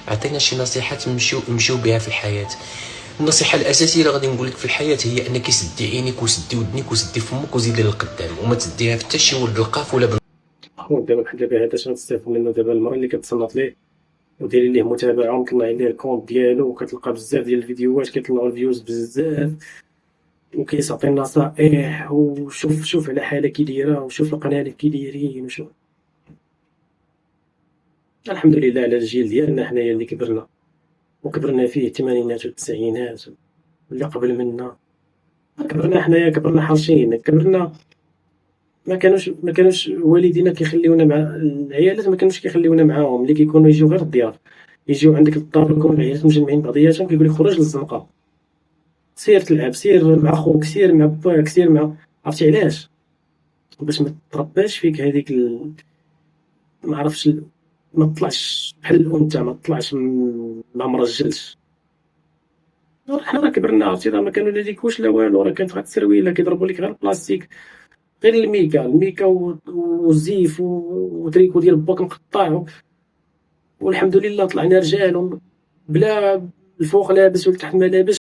عطينا شي نصيحات نمشيو بها في الحياه. النصيحه الاساسيه اللي غادي نقول لك في الحياه هي انك سدي عينيك وسدي ودنيك وسدي فمك وزيد للقدام، وما تسديها في حتى شي ولد القاف ولا دابا هذا شنو تستافد منه؟ دابا المرة اللي كتصنت ليه وديري ليه متابعة ومطلعي ليه الكونت ديالو وكتلقى بزاف ديال الفيديوهات كيطلعوا الفيوز بزاف وكيعطي النصائح وشوف على حالة كي دايرة وشوف القناة كي دايرين وشوف. الحمد لله على الجيل ديالنا حنايا اللي كبرنا وكبرنا فيه الثمانينات والتسعينات واللي قبل منا. كبرنا حنايا، كبرنا حرشين، كبرنا ما كانوش والدينا كيخليونا مع العيالات، ما كانوش كيخليونا معاهم. ملي كيكونوا يجيو غير الديار، يجيو عندك للدار ويكونوا العيالات مجمعين بعضياتهم، كيقول لك خرج للزنقة، سير تلعب، سير مع خوك، سير مع باك، سير مع. عرفتي علاش؟ باش ما ترباش فيك هذيك ما عرفتش ما تطلعش بحال الانثى، ما تطلعش ما مرجلش. حنا راه كبرنا، عرفتي، راه ما كانوا لا ديكوش لا والو، راه كانت غير التسرويله كيضربوا لك غير البلاستيك، غير الميكا والزيف وتريكو ديال باك مقطع، والحمد لله طلعنا رجال بلا الفوق لابس والتحت ما لابس.